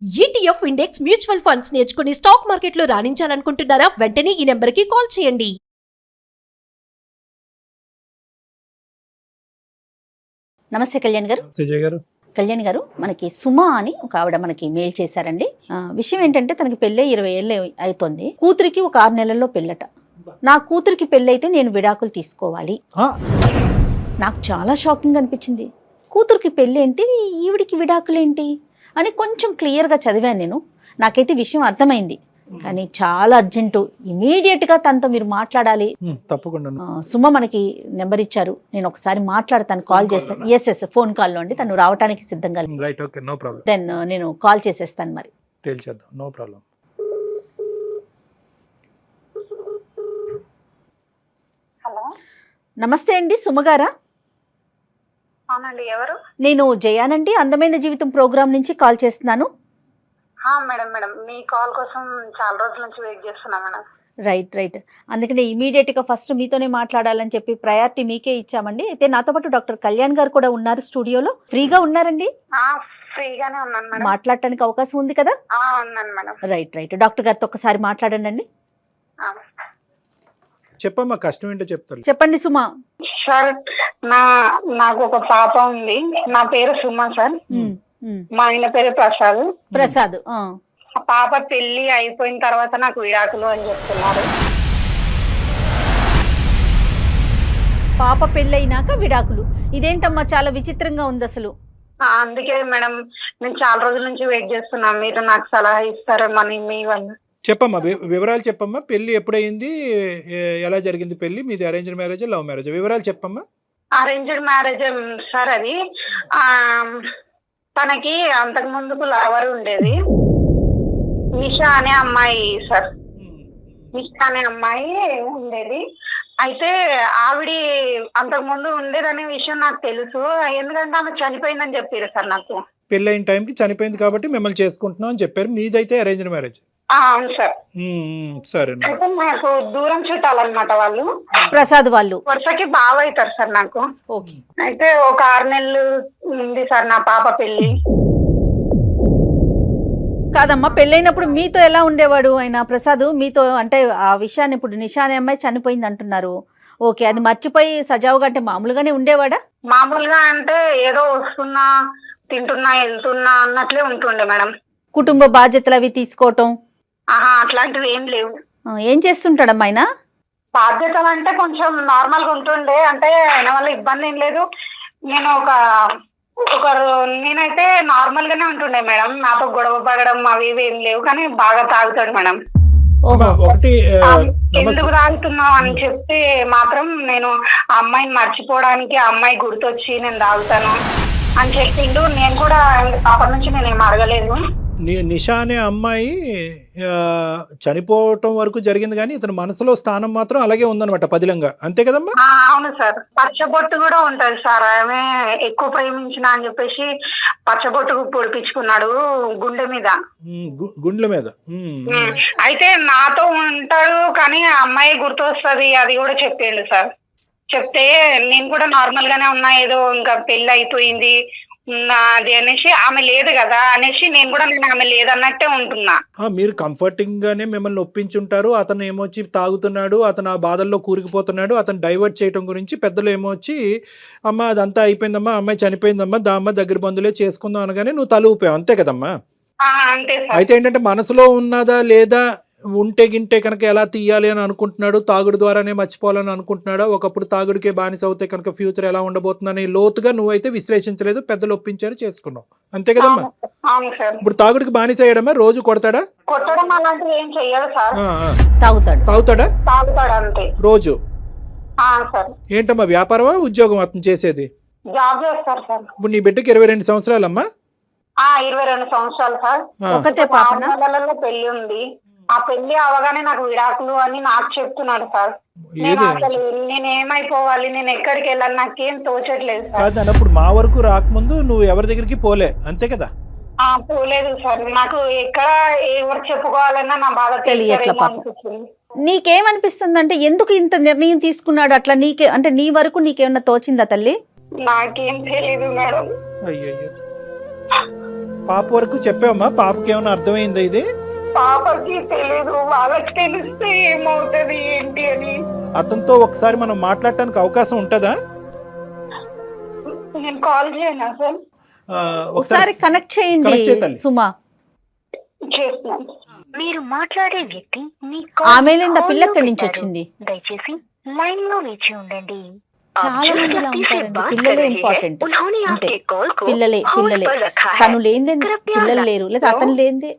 ETF index mutual funds నేర్చుకుని stock మార్కెట్లో రాణించాలనుకుంటున్నారా? వెంటనే ఈ నెంబర్కి కాల్ చేయండి. నమస్తే కళ్యాణ్ గారు. విజయ్ గారు. కళ్యాణ్ గారు, మనకి సుమా అని ఒక ఆవిడ మనకి మెయిల్ చేశారండి. విషయం ఏంటంటే తనకి పెళ్ళై 20 ఏళ్ళు అవుతుంది. కూతురికి ఒక 6 నెలల్లో పెళ్ళట. నా కూతురికి పెళ్ళైతే నేను విడాకులు తీసుకోవాలి. నాకు చాలా షాకింగ్ అనిపించింది. కూతురికి పెళ్ళి ఏంటి, ఈవిడికి విడాకులేంటి అని కొంచెం క్లియర్గా చదివాను నేను. నాకైతే విషయం అర్థమైంది. కానీ చాలా అర్జెంటు, ఇమీడియట్గా తనతో మీరు మాట్లాడాలి. తప్పకుండా. సుమ మనకి నెంబర్ ఇచ్చారు, నేను ఒకసారి మాట్లాడతాను, కాల్ చేస్తాను. ఎస్ ఫోన్ కాల్లో అండి, తను రావడానికి సిద్ధంగా. Right, okay, no problem. Then నేను కాల్ చేసేస్తాను. మరి తేల్చేద్దాం, నో ప్రాబ్లం. హలో, నమస్తే అండి, సుమగారా? అవునండి, ఎవరు? నేను జయానండి, అందమైన జీవితం ప్రోగ్రామ్ నుంచి కాల్ చేస్తున్నాను. మేడం మేడం, మీ కాల్ కోసం చాలా రోజుల నుంచి వెయిట్ చేస్తున్నా మేడం. రైట్. అందుకనే ఇమీడియట్గా ఫస్ట్ మీతోనే మాట్లాడాలని చెప్పి ప్రయారిటీ మీకే ఇచ్చామండి. అయితే నాతో పాటు డాక్టర్ కళ్యాణ్ గారు కూడా ఉన్నారు స్టూడియోలో. ఫ్రీగా ఉన్నారండి? ఫ్రీగానే ఉన్నాను మేడం. మాట్లాడటానికి అవకాశం ఉంది కదా? ఉన్నాను మేడం. రైట్. డాక్టర్ గారితో ఒకసారి మాట్లాడండి. చెప్పమ్మా, కష్టం ఏంటో చెప్తారు. చెప్పండి సుమా. సార్, నాకు ఒక పాప ఉంది. నా పేరు సుమా సార్. మా ఆయన పేరు ప్రసాద్. ఆ పాప పెళ్లి అయిపోయిన తర్వాత నాకు విడాకులు అని చెప్తున్నారు. పాప పెళ్ళైనాక విడాకులు? ఇదేంటమ్మా, చాలా విచిత్రంగా ఉంది అసలు. అందుకే మేడం, నేను చాలా రోజుల నుంచి వెయిట్ చేస్తున్నా. మీరు నాకు సలహా ఇస్తారేమని మీ వల్ల. చెప్పమ్మా, వివరాలు చెప్పమ్మా. పెళ్లి ఎప్పుడైంది, ఎలా జరిగింది పెళ్లి? మీది అరేంజ్డ్ మ్యారేజ్, లవ్ మ్యారేజ్? వివరాలు చెప్పమ్మా. Arranged marriage sir. అది తనకి అంతకు ముందుకు లవర్ ఉండేది, నిషా అనే అమ్మాయి సార్. నిషా అనే అమ్మాయి ఉండేది. అయితే ఆవిడ అంతకు ముందు ఉండేదనే విషయం నాకు తెలుసు, ఎందుకంటే ఆమె చనిపోయిందని చెప్పారు సార్ నాకు. పెళ్ళైన టైంకి చనిపోయింది కాబట్టి మిమ్మల్ని చేసుకుంటున్నాం అని చెప్పారు. మీదైతే అరేంజ్డ్ మ్యారేజ్? అవును సార్. సరే. అయితే నాకు దూరం చుట్టాలన్నమాట వాళ్ళు. ప్రసాద్ వాళ్ళు వరుసకి బాగా అవుతారు సార్ నాకు. ఓకే. అయితే ఒక 6 నెలలు ఉంది సార్ నా పాప పెళ్లి. కాదమ్మా, పెళ్ళైనప్పుడు మీతో ఎలా ఉండేవాడు ఆయన ప్రసాద్? మీతో అంటే ఆ విషయాన్ని, ఇప్పుడు నిషా అనే అమ్మాయి చనిపోయింది అంటున్నారు. ఓకే, అది మర్చిపోయి సజావుగా అంటే మామూలుగానే ఉండేవాడా? మామూలుగా అంటే ఏదో వస్తున్నా, తింటున్నా, వెళ్తున్నా అన్నట్లే ఉంటుండే మేడం. కుటుంబ బాధ్యతలు అవి తీసుకోవటం అట్లాంటివి ఏం లేవు. ఏం చేస్తుంటాడమ్మా ఆయన? బాధ్యతలు అంటే కొంచెం నార్మల్ గా ఉంటుండే, అంటే ఆయన వల్ల ఇబ్బంది ఏం లేదు. నేను నేనైతే నార్మల్ గానే ఉంటుండే మేడం. నాతో గొడవ పడడం అవి ఇవి ఏం లేవు, కానీ బాగా తాగుతాడు మేడం. ఒకటి ఎందుకు తాగుతున్నావు అని చెప్తే మాత్రం నేను ఆ అమ్మాయిని మర్చిపోవడానికి, ఆ అమ్మాయి గుర్తొచ్చి నేను తాగుతాను అని చెప్పిండు. నేను కూడా అప్పటి నుంచి నేను ఏం అడగలేదు. నిషా అనే అమ్మాయి చనిపోవటం వరకు జరిగింది, కానీ ఇతని మనసులో స్థానం మాత్రం అలాగే ఉందన్నమాట, పదిలంగా. అంతే కదమ్మా? అవును సార్. పచ్చబొట్టు కూడా ఉంటది సార్. ఆమె ఎక్కువ ప్రేమించిన అని చెప్పేసి పచ్చబొట్టు పొడిపించుకున్నాడు గుండె మీద. గుండెల మీద. అయితే నాతో ఉంటాడు, కానీ ఆ అమ్మాయి గుర్తు వస్తుంది అది కూడా చెప్పిండు సార్. చెప్తే నేను కూడా నార్మల్ గానే ఉన్నా, ఏదో ఇంకా పెళ్లి అయిపోయింది అది అనేసి, ఆమె లేదు కదా అనేసి నేను కూడా ఆమె లేదన్నట్టే ఉంటున్నా. మీరు కంఫర్టింగ్ గానే మిమ్మల్ని ఒప్పించుంటారు. అతను ఏమొచ్చి తాగుతున్నాడు, అతను ఆ బాధల్లో కూరుకుపోతున్నాడు, అతను డైవర్ట్ చేయడం గురించి పెద్దలు ఏమొచ్చి, అమ్మ అదంతా అయిపోయిందమ్మా, అమ్మాయి చనిపోయిందమ్మా, దామ్మ దగ్గర బంధువులే చేసుకుందాం అనగానే నువ్వు తల ఊపావు. అంతే కదమ్మా? అంతే సార్. అయితే ఏంటంటే మనసులో ఉన్నదా లేదా, ఉంటే గింటే కనుక ఎలా తీయాలి అని అనుకుంటున్నాడు, తాగుడు ద్వారానే మర్చిపోవాలని అనుకుంటున్నాడు, ఒకప్పుడు తాగుడికే బానిస అవుతే కనుక ఫ్యూచర్ ఎలా ఉండబోతుందని లోతుగా నువ్వైతే విశ్లేషించలేదు, పెద్దలు ఒప్పించారు, చేసుకున్నావు. అంతే కదమ్మా? ఇప్పుడు తాగుడికి బానిస అయ్యాడమ్మా? రోజు కొడతాడా? కొట్టడం అలాంటివి ఏం చెయ్యదు సార్. తాగుతాడా? తాగుతాడు అంతే. రోజు? సార్. ఏంటమ్మా, వ్యాపారమా ఉద్యోగం అతను చేసేది? జాబ్ చేస్తారు సార్. ఇప్పుడు నీ బిడ్డకి 22 సంవత్సరాలమ్మా? 22 సంవత్సరాలు సార్. ఒకతే పాప? 6 నెలలలో పెళ్లి ఉంది. ఆ పెళ్లి అవగానే నాకు విడాకులు అని నాకు చెప్తున్నాడు సార్. నేను అసలు నేనేమైపోవాలి, నేను ఎక్కడికి వెళ్ళాలి, నాకేం తోచట్లేదు సార్. అప్పుడు మా వరకు రాకముందు నువ్వు ఎవరి దగ్గరికి పోలే, అంతే కదా? పోలేదు సార్. నాకు ఎక్కడ ఎవరు చెప్పుకోవాలన్నా నా బాధ తెలియట్లేదు అనిపిస్తుంది. నీకేమనిపిస్తుంది అంటే, ఎందుకు ఇంత నిర్ణయం తీసుకున్నాడు అట్లా? నీకే అంటే నీ వరకు నీకేమన్నా తోచిందా తల్లి? నాకేం తెలీదు మేడం. అయ్యో. పాప వరకు చెప్పావమ్మా? పాపకి ఏమైనా అర్థమైందా ఇది? పాపకి తెలీదు, వాళ్ళకి తెలిస్తే ఏమవుతుంది ఏంటి అని. అతనితో ఒకసారి మనం మాట్లాడటానికి అవకాశం ఉంటుందా? నేను కాల్ చేయనా సార్? ఒకసారి కనెక్ట్ చేయండి కనెక్ట్ చేయి తల్లి. సుమా. చేస్తున్నాను. మీరు మాట్లాడే వ్యక్తి మీ ఆమె లేదా పిల్ల ఎక్కడి నుంచి వచ్చింది? దయచేసి లైన్ లో వేచి ఉండండి. చాలా మంది ఇలా ఉంటారండి. పిల్లలే ఇంపార్టెంట్ అంతే. పిల్లలే తను లేనిదే పిల్లలు లేరు, లేదా అతను లేనిదే.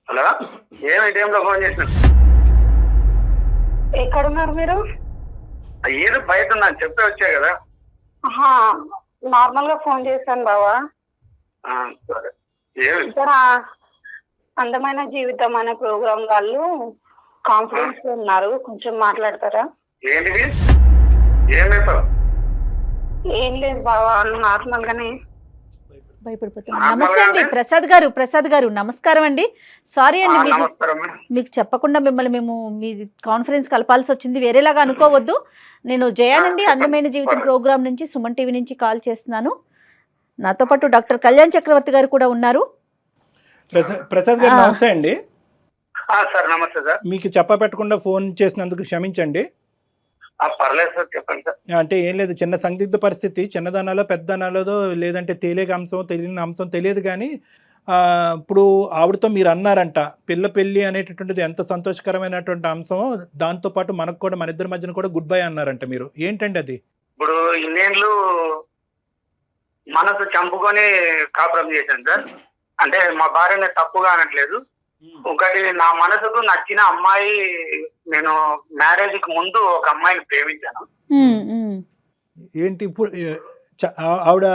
హలో, ఏమి టైంలో ఫోన్ చేసిన? ఎక్కడున్నారు మీరు? ఏదో బయట ఉన్నాను, చెప్పే వచ్చాయి కదా. నార్మల్ గా ఫోన్ చేశాను బావా. సరే, ఏమి? ఇక్కడ అందమైన జీవితం అనే ప్రోగ్రామ్ వాళ్ళు కాన్ఫరెన్స్ లో ఉన్నారు, కొంచెం మాట్లాడతారా? ఏంటిది? ఏం చెప్పారు? ఏం లేదు బావా, నార్మల్ గానే. భయపడిపోతున్నా. నమస్తే అండి ప్రసాద్ గారు నమస్కారం అండి. సారీ అండి, మీకు చెప్పకుండా మిమ్మల్ని మేము మీ కాన్ఫరెన్స్ కలపాల్సి వచ్చింది, వేరేలాగా అనుకోవద్దు. నేను జయానండి, అందమైన జీవితం ప్రోగ్రామ్ నుంచి, సుమన్ టీవీ నుంచి కాల్ చేస్తున్నాను. నాతో పాటు డాక్టర్ కళ్యాణ్ చక్రవర్తి గారు కూడా ఉన్నారు. ప్రసాద్ గారు నమస్తే అండి. సార్ నమస్తే సార్. మీకు చెప్పపెట్టకుండా ఫోన్ చేసినందుకు క్షమించండి. పర్లేదు సార్, చెప్పండి సార్. అంటే ఏం లేదు, చిన్న సందిగ్ధ పరిస్థితి, చిన్నదనాలో పెద్దదనాలో లేదంటే తెలియక అంశం తెలియని అంశం తెలియదు, కానీ ఇప్పుడు ఆవిడతో మీరు అన్నారంట పిల్ల పెళ్ళి అనేటటువంటిది ఎంత సంతోషకరమైనటువంటి అంశం, దాంతోపాటు మనకు కూడా మన ఇద్దరి మధ్యన కూడా గుడ్ బై అన్నారంట మీరు. ఏంటండి అది? ఇప్పుడు ఇన్నేళ్ళు మనసు చంపుకొని కాపురం చేశాను సార్. అంటే మా భార్యని తప్పుగా అనట్లేదు. ఒకటి, నా మనసుకు నచ్చిన అమ్మాయి, నేను మ్యారేజ్ కి ముందు ఒక అమ్మాయిని ప్రేమించాను. ఏంటి ఇప్పుడు ఆవిడ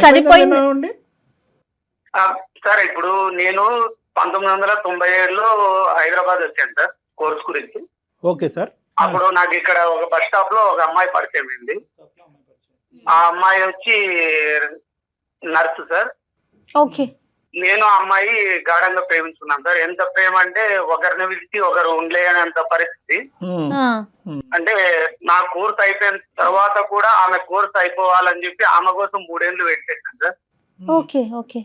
చనిపోయింది? సార్ ఇప్పుడు నేను 1997లో హైదరాబాద్ వచ్చాను సార్ కోర్స్ గురించి. Okay sir. అప్పుడు నాకు ఇక్కడ ఒక బస్ స్టాప్ లో ఒక అమ్మాయి పరిచయం అయింది. ఆ అమ్మాయి వచ్చి నర్సు సార్. ఓకే. నేను ఆ అమ్మాయి గాఢంగా ప్రేమించుకున్నాను సార్. ఎంత ప్రేమ అంటే ఒకరిని విడిచి ఒకరు ఉండలేనంత పరిస్థితి. అంటే నా కోర్స్ అయిపోయిన తర్వాత కూడా ఆమె కోర్స్ అయిపోవాలని చెప్పి ఆమె కోసం 3 ఏళ్ళు వెయిట్ చేశాను సార్. Okay okay.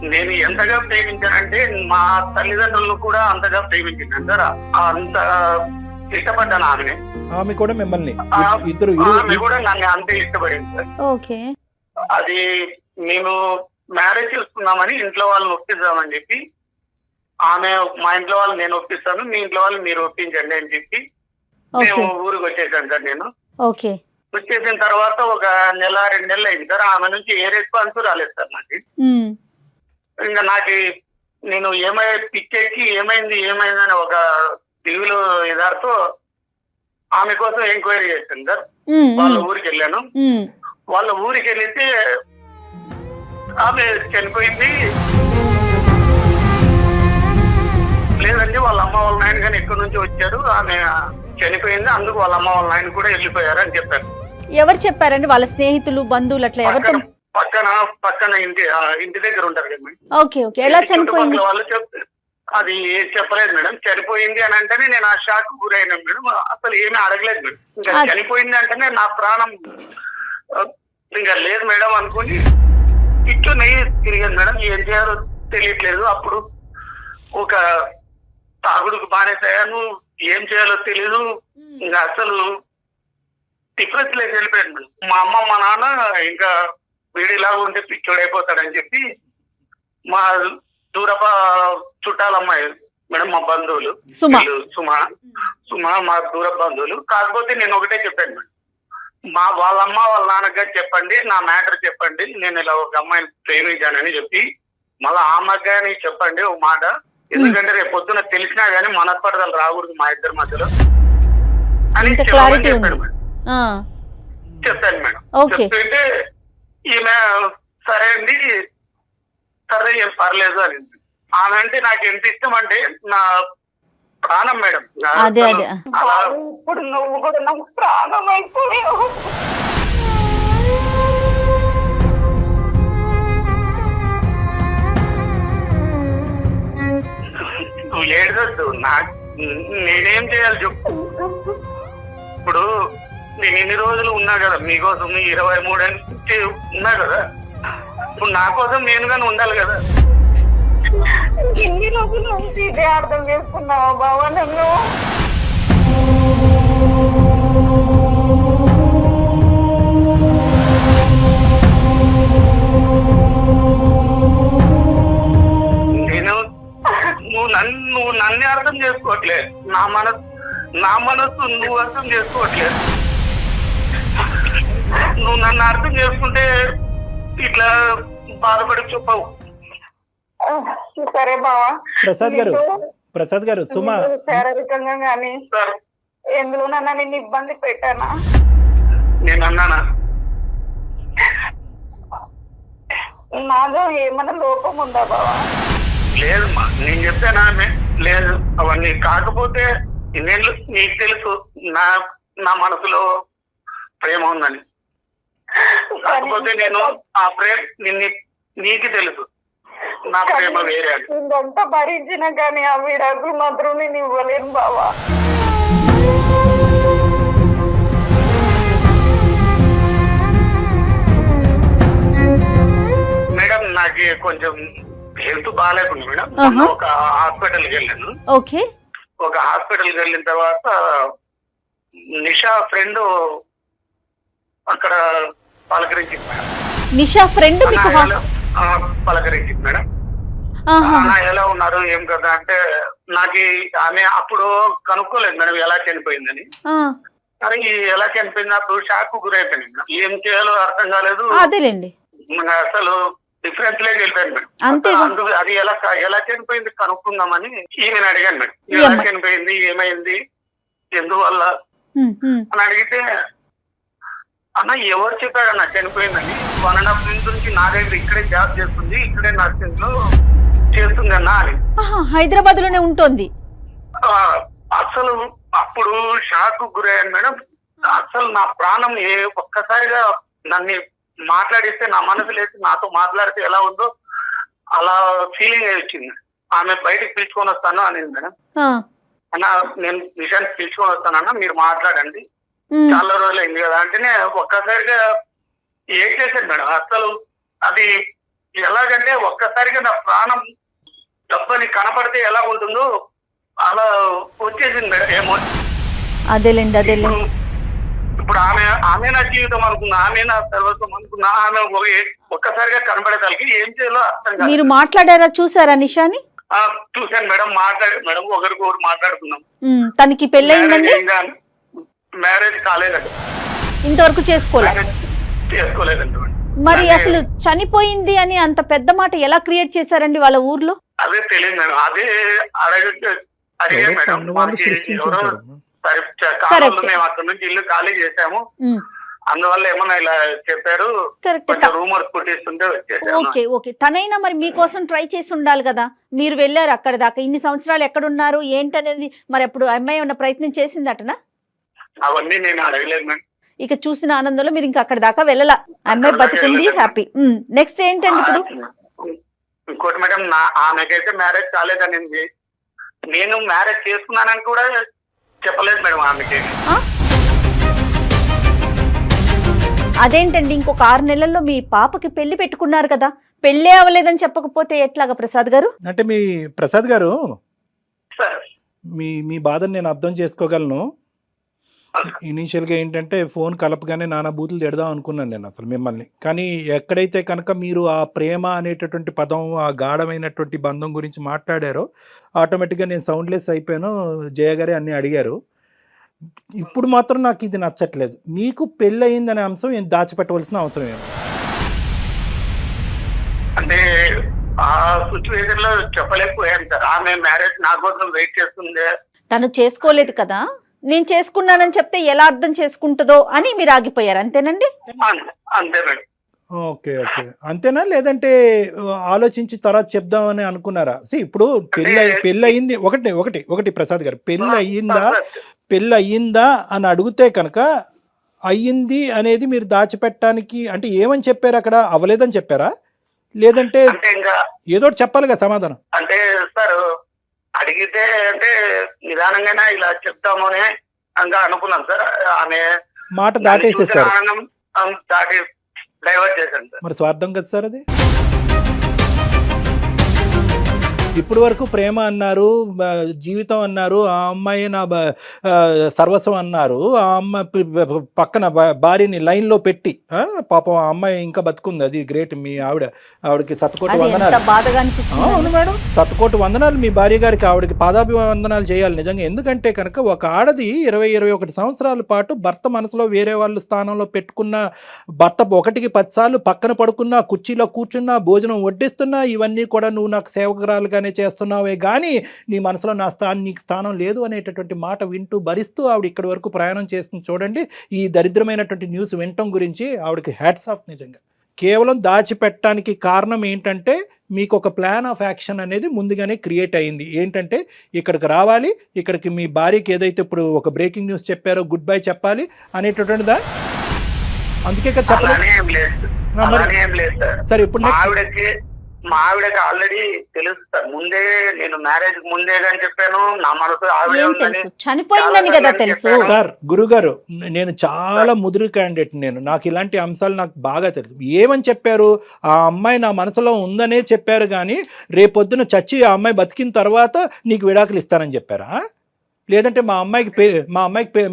నేను ఎంతగా ప్రేమించానంటే మా తల్లిదండ్రులను కూడా అంతగా ప్రేమించాను సార్. అంత ఇష్టపడ్డాను ఆమెని. ఆమె కూడా మిమ్మల్ని, ఆమె కూడా నన్ను అంతే ఇష్టపడింది సార్. ఓకే. అది మేము మ్యారేజ్ చేసుకున్నామని ఇంట్లో వాళ్ళని ఒప్పిద్దామని చెప్పి, ఆమె మా ఇంట్లో వాళ్ళు నేను ఒప్పిస్తాను, మీ ఇంట్లో వాళ్ళు మీరు ఒప్పించండి అని చెప్పి మేము ఊరికి వచ్చేసాను సార్. నేను వచ్చేసిన తర్వాత ఒక 1-2 నెలలు అయింది సార్. ఆమె నుంచి ఏ రెస్పాన్స్ రాలేదు సార్ నాకు. ఇంకా నాకు నేను పిచ్చెక్కి ఏమైంది అని ఒక టీవీలో ఎదారితో ఆమె కోసం ఎంక్వైరీ చేశాను సార్. వాళ్ళ ఊరికి వెళ్ళాను. వాళ్ళ ఊరికి వెళ్తే ఆమె చనిపోయింది లేదండి, వాళ్ళ అమ్మ వాళ్ళ నాయన కానీ ఎక్కడి నుంచి వచ్చారు, ఆమె చనిపోయింది, అందుకు వాళ్ళ అమ్మ వాళ్ళ నాయన కూడా వెళ్ళిపోయారు అని చెప్పారు. ఎవరు చెప్పారండి? వాళ్ళ స్నేహితులు, బంధువులు అట్లా ఎవరు? పక్కన ఇంటి దగ్గర ఉంటారు కదా. Okay okay. ఎలా చనిపోయింది? వాళ్ళు అది చెప్పలేదు మేడం. చనిపోయింది అని అంటేనే నేను ఆ షాక్ గురైనాను మేడం. అసలు ఏమీ అడగలేదు మేడం. ఇంకా చనిపోయింది అంటేనే నా ప్రాణం ఇంకా లేదు మేడం అనుకుని ఇట్లు నెయ్యి తిరిగాను మేడం. ఏం చేయాలో తెలియట్లేదు. అప్పుడు ఒక తాగుడుకు బానేసాను, ఏం చేయాలో తెలియదు. ఇంకా అసలు డిప్రెస్ లేక వెళ్ళిపోయాను మేడం. మా అమ్మ మా నాన్న ఇంకా వీడిలాగా ఉంటే పిచ్చోడైపోతాడని చెప్పి మా దూరప చుట్టాలమ్మాయి మేడం, మా బంధువులు సుమా మా దూర బంధువులు. కాకపోతే నేను ఒకటే చెప్పాను మేడం, వాళ్ళమ్మ వాళ్ళ నాన్నగా చెప్పండి, నా మ్యాటర్ చెప్పండి, నేను ఇలా ఒక అమ్మాయిని ప్రేమించానని చెప్పి మళ్ళీ ఆ అమ్మాయిని చెప్పండి ఒక మాట. ఎందుకంటే రేపు పొద్దున తెలిసినా గానీ మనస్పర్ధలు రాకూడదు మా ఇద్దరి మధ్యలో అని చెప్పాను మేడం. చెప్పాను మేడం. చెప్తుంటే ఈమె సరే అండి, సరే ఏం పర్లేదు అని. ఆమె అంటే నాకు ఎంత ఇష్టం అంటే నా ప్రాణం మేడం. ఇప్పుడు నువ్వు కూడా నాకు ప్రాణం అయిపోయావు. నువ్వు ఏడవద్దు, నేనేం చేయాలి చెప్పు. ఇప్పుడు నేను ఇన్ని రోజులు ఉన్నా కదా మీకోసం, 23 నుంచి ఉన్నా కదా. ఇప్పుడు నా కోసం నేను కానీ ఉండాలి కదా. ఇన్ని రోజుల నుంచి ఇదే అర్థం చేసుకున్నావా బావా నన్ను? నేను నువ్వు నన్నే అర్థం చేసుకోవట్లేదు. నా మనసు నువ్వు అర్థం చేసుకోవట్లేదు. నువ్వు నన్ను అర్థం చేసుకుంటే ఇట్లా బాధపడి చెప్పవు. సరే బావా. ప్రసాద్ గారు సుమ శారీరకంగా కానీ ఎందులోనన్నా నిన్ను ఇబ్బంది పెట్టానా? నేను అన్నానా? నాలో ఏమైనా లోపం ఉందా బావా? లేదమ్మా, నేను చెప్పానా? లేదు. అవన్నీ కాకపోతే ఇన్నేళ్ళు నీకు తెలుసు నా మనసులో ప్రేమ ఉందని. కాకపోతే నేను ఆ ప్రేమ నీకు తెలుసు నా ప్రేమ వేరే. ఇదంతా భరించినా కానీ ఆ విడాకులు మాత్రం నేను ఇవ్వలేను బావా. మేడం నాకు కొంచెం హెల్త్ బాగాలేకుండా మేడం. ఒక హాస్పిటల్కి వెళ్ళాను. ఓకే. ఒక హాస్పిటల్కి వెళ్ళిన తర్వాత నిషా ఫ్రెండ్ అక్కడ పలకరించింది మేడం. నిషా ఫ్రెండ్ పలకరించింది మేడం. ఎలా ఉన్నారు ఏం కదా అంటే నాకు ఆమె అప్పుడు కనుక్కోలేదు మేడం ఎలా చనిపోయిందని. మరి ఎలా చనిపోయింది అప్పుడు షాక్ గురైపోయింది మేడం. ఏం చేయాలో అర్థం కాలేదు. అదేలేండి, అసలు డిఫరెన్స్ లేక వెళ్ళిపోయాను మేడం. అందుకు అది ఎలా చనిపోయింది కనుక్కుందామని ఈమెను అడిగాను మేడం. ఎలా చనిపోయింది, ఏమైంది, ఎందువల్ల అని అడిగితే అన్న ఎవరు చెప్పారన్న చనిపోయిందని. 1.5 years నుంచి నా దగ్గర ఇక్కడే జాబ్ చేస్తుంది, ఇక్కడే నర్సింగ్ లో చేస్తుంది అన్న అని. హైదరాబాద్ లోనే ఉంటుంది. అసలు అప్పుడు షాక్ గురయ్యాను మేడం. అసలు నా ప్రాణం ఒక్కసారిగా నన్ను మాట్లాడిస్తే నా మనసు లేచి నాతో మాట్లాడితే ఎలా ఉందో అలా ఫీలింగ్ వచ్చింది. ఆమె బయటకు పిలుచుకొని వస్తాను అనింది మేడం. అన్న నేను నిజానికి పిలుచుకొని వస్తానన్నా, మీరు మాట్లాడండి, చాలా రోజులు అయింది కదా అంటేనే ఒక్కసారిగా ఏం చేశాను మేడం. అసలు అది ఎలాగంటే ఒక్కసారిగా నా ప్రాణం డబ్బని కనపడితే ఎలా ఉంటుందో అలా వచ్చేసింది మేడం. ఏమో అదేలేండి. ఇప్పుడు ఆమె నా జీవితం అనుకున్నా, ఆమె నా సర్వస్వం అనుకున్నా, ఆమె ఒక్కసారిగా కనపడేదానికి ఏం చేయాలో అర్థం కాదు. మీరు మాట్లాడారా, చూసారా నిషాని? చూశాను మేడం, మేడం ఒకరికొకరు మాట్లాడుకున్నాం. తనకి పెళ్ళయిందండి? మ్యారేజ్ కాలేదండి, ఇంతవరకు చేసుకోలేదండి. మరి అసలు చనిపోయింది అని అంత పెద్ద మాట ఎలా క్రియేట్ చేశారండి వాళ్ళ ఊర్లో? అదే తెలియదు మేడం. అదే అడిగాను మేడం. మేము అక్కడ నుంచి ఇల్లు ఖాళీ చేసాము, అందువల్ల ఏమన్నా ఇలా చెప్పారు, రూమర్స్ పుట్టిస్తుంటే వచ్చేసారు. ఓకే. తనైనా మరి మీకోసం ట్రై చేసి ఉండాలి కదా. మీరు వెళ్ళారు అక్కడ దాకా, ఇన్ని సంవత్సరాలు ఎక్కడున్నారు ఏంటనేది మరి అప్పుడు అమ్మాయి ఉన్న ప్రయత్నం చేసిందటనా? అవన్నీ నేను అడగలేదు మేడం. ఇక చూసిన ఆనందంలో మీరు ఇంకా అక్కడ దాకా వెళ్ళాల. అమ్మాయి బతికుంది, హ్యాపీ. నెక్స్ట్ ఏంటండి ఇప్పుడు? ఇంకోటి మేడం, ఆమెకైతే మ్యారేజ్ కాలేదనింది. నేను మ్యారేజ్ చేసుకున్నానని కూడా చెప్పలేదు మేడం ఆమెకి. అదేంటండి, ఇంకొక 6 నెలల్లో మీ పాపకి పెళ్లి పెట్టుకున్నారు కదా, పెళ్ళే అవ్వలేదని చెప్పకపోతే ఎట్లాగా ప్రసాద్ గారు? అంటే మీ ప్రసాద్ గారు, మీ బాధను నేను అర్థం చేసుకోగలను. ఇనీషియల్గా ఏంటంటే ఫోన్ కలపగానే నానా బూతులు తిడదాం అనుకున్నాను నేను అసలు మిమ్మల్ని. కానీ ఎక్కడైతే కనుక మీరు ఆ ప్రేమ అనేటటువంటి పదం, ఆ గాఢమైనటువంటి బంధం గురించి మాట్లాడారో ఆటోమేటిక్గా నేను సౌండ్లెస్ అయిపోయాను. జయ గారే అన్నీ అడిగారు. ఇప్పుడు మాత్రం నాకు ఇది నచ్చట్లేదు. మీకు పెళ్ళి అయిందనే అంశం ఏం దాచిపెట్టవలసిన అవసరం ఏమి? అంటే ఆ సిచ్యువేషన్ లో చెప్పలేకపోయాను సార్. ఆమె మ్యారేజ్ నా కోసం వెయిట్ చేస్తుంది. తను చేసుకోలేదు కదా, నేను చేసుకున్నానని చెప్తే ఎలా అర్థం చేసుకుంటుందో అని మీరు ఆగిపోయారు, అంతేనండి? అంతే మేడం. ఓకే. అంతేనా, లేదంటే ఆలోచించి తర్వాత చెప్దామని అనుకున్నారా? ఇప్పుడు పెళ్ళి అయింది ఒకటి ప్రసాద్ గారు, పెళ్ళి అయ్యిందా అని అడిగితే కనుక అయ్యింది అనేది మీరు దాచిపెట్టడానికి అంటే ఏమని చెప్పారు? అక్కడ అవ్వలేదని చెప్పారా, లేదంటే ఏదో చెప్పాలి కదా సమాధానం? అంటే సార్ అడిగితే అంటే నిదానంగానే ఇలా చెప్తామని అనుకున్నాం సార్. ఆమె మాట దాటేసేసారు, డైవర్ట్ చేశాను సార్. మరి స్వార్థం కదా సార్ అది. ఇప్పుడు వరకు ప్రేమ అన్నారు, జీవితం అన్నారు, ఆ అమ్మాయి నా సర్వస్వం అన్నారు. ఆ అమ్మాయి పక్కన భార్యని లైన్లో పెట్టి పాపం ఆ అమ్మాయి ఇంకా బతుకుంది. అది గ్రేట్. మీ ఆవిడకి శతకోటి అది ఎంత వందనాలు. బాధగా అనిపిస్తుంది. అవును మేడం, శతకోటి వందనాలు మీ భార్య గారికి. ఆవిడకి పాదాభివందనాలు చేయాలి నిజంగా. ఎందుకంటే కనుక ఒక ఆడది 20-21 సంవత్సరాల పాటు భర్త మనసులో వేరే వాళ్ళ స్థానంలో పెట్టుకున్న భర్త 1-10 సార్లు పక్కన పడుకున్నా, కుర్చీలో కూర్చున్నా, భోజనం వడ్డిస్తున్నా, ఇవన్నీ కూడా నువ్వు నాకు సేవకురాలుగానే చేస్తున్నావే కానీ నీ మనసులో నీకు స్థానం లేదు అనేటటువంటి మాట వింటూ భరిస్తూ ఆవిడ ఇక్కడి వరకు ప్రయాణం చేస్తుంది. చూడండి, ఈ దరిద్రమైనటువంటి న్యూస్ వినటం గురించి ఆవిడకి హ్యాట్స్ ఆఫ్ నిజంగా. కేవలం దాచిపెట్టడానికి కారణం ఏంటంటే మీకు ఒక ప్లాన్ ఆఫ్ యాక్షన్ అనేది ముందుగానే క్రియేట్ అయింది. ఏంటంటే ఇక్కడికి రావాలి, ఇక్కడికి మీ భార్యకి ఏదైతే ఇప్పుడు ఒక బ్రేకింగ్ న్యూస్ చెప్పారో గుడ్ బై చెప్పాలి అనేటటువంటిదా? అందుకే కదా చెప్పలేదు. సరే, ఇప్పుడు మా ఆవిడకి ఆల్రెడీ తెలుసు సార్. ముందే నేను మ్యారేజ్ ముందే అని చెప్పాను. నా మనసు ఆవిడ ఏం తెలుసు? చనిపోయిందని కదా తెలుసు. సార్ గురుగారు, నేను చాలా ముదురు క్యాండిడేట్. నాకు ఇలాంటి అంశాలు నాకు బాగా తెలుసు. ఏమని చెప్పారు? ఆ అమ్మాయి నా మనసులో ఉందనే చెప్పారు కానీ రేపొద్దున చచ్చి ఆ అమ్మాయి బతికిన తర్వాత నీకు విడాకులు ఇస్తానని చెప్పారా? లేదంటే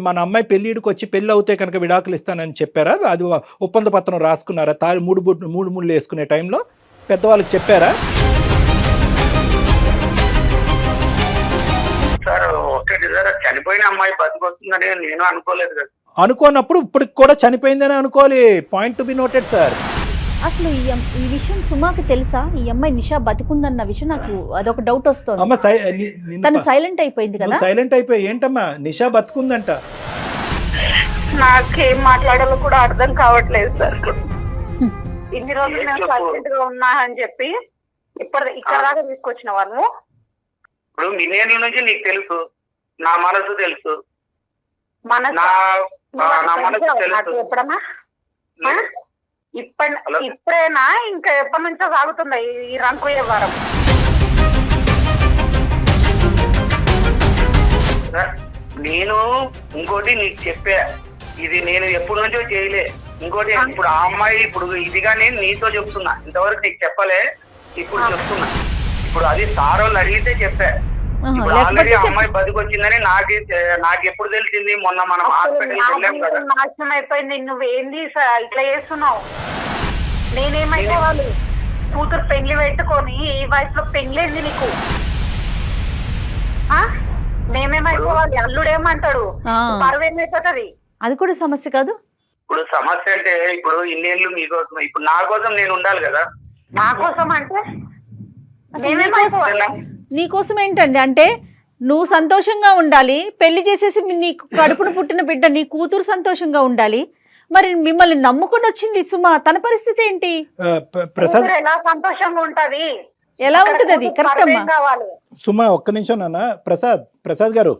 మన అమ్మాయి పెళ్ళిడికి వచ్చి పెళ్ళి అవుతే కనుక విడాకులు ఇస్తానని చెప్పారా? అది ఒప్పంద పత్రం రాసుకున్నారా? మూడు ముళ్ళు వేసుకునే టైంలో పెద్దవాళ్ళకి చెప్పారా? సార్ ఒకటి సార్, చనిపోయిన అమ్మాయి బతికొస్తుందని నేను అనుకోలేదు కదా. అనుకోనప్పుడు ఇప్పటికి కూడా చనిపోయిందని అనుకోవాలి. Point to be noted sir. అసలు ఈ విషయం సుమాకి తెలుసా? ఈ అమ్మాయి నిషా బతికుందన్న విషయం నాకు అదొక డౌట్ వస్తుంది. అమ్మ తను సైలెంట్ అయిపోయింది కదా. సైలెంట్ అయిపోయి ఏంటమ్మా నిషా బతుకుందంట? నాకేం మాట్లాడాలో కూడా అర్థం కావట్లేదు సార్. ఇన్ని రోజులు నేను సైలెంట్ గా ఉన్నా అని చెప్పి ఇక్కడ దాకా తీసుకొచ్చిన వాళ్ళు. ఇప్పుడు మిలియన్ల నుంచి నీకు తెలుసు, నా మనసు తెలుసు, నా మనసు తెలుసు. ఎప్పుడన్నా ఇప్పుడైనా ఇంకా ఎప్పటి నుంచో సాగుతుంది ఈ రంకు వ్యవహారం. నేను ఇంకోటి నీకు చెప్పా, ఇది నేను ఎప్పటి నుంచో చేయలే. ఇంకోటి ఇప్పుడు ఆ అమ్మాయి ఇప్పుడు ఇదిగా నేను నీతో చెప్తున్నా, ఇంతవరకు నీకు చెప్పలే, ఇప్పుడు చెప్తున్నా. ఇప్పుడు అది సారోళ్ళు అడిగితే చెప్పా. ఇప్పుడు ఆల్రెడీ అమ్మాయి బతికొచ్చిందని నాకు ఎప్పుడు తెలిసింది? మొన్న మనం హాస్పిటల్ వెళ్ళాం కదా. నాశనం అయిపోయింది. నువ్వేంది ఇట్లా చేస్తున్నావు? నేనేమైపోవాలి? కూతురు పెళ్లి పెట్టుకొని ఈ వయసులో పెళ్లింది నీకు. మేమేమైపోవాలి? అల్లుడేమంటాడు? పరువు ఏమైపోతుంది? అది కూడా సమస్య కాదు. ఇప్పుడు సమస్య అంటే ఇప్పుడు ఇన్నేళ్ళు మీకోసం, ఇప్పుడు నా కోసం నేను ఉండాలి కదా. నా కోసం అంటే నీకోసం ఏంటండి? అంటే నువ్వు సంతోషంగా ఉండాలి, పెళ్లి చేసేసి నీకు కడుపును పుట్టిన బిడ్డ నీ కూతురు సంతోషంగా ఉండాలి. మరి మిమ్మల్ని నమ్ముకుని వచ్చింది సుమా, తన పరిస్థితి ఏంటి? ఎలా సంతోషంగా ఉంటది? ఎలా ఉంటది అది? కరెక్ట్ అమ్మా. సుమా ఒక్క నిమిషం నాన్న. ప్రసాద్ గారు,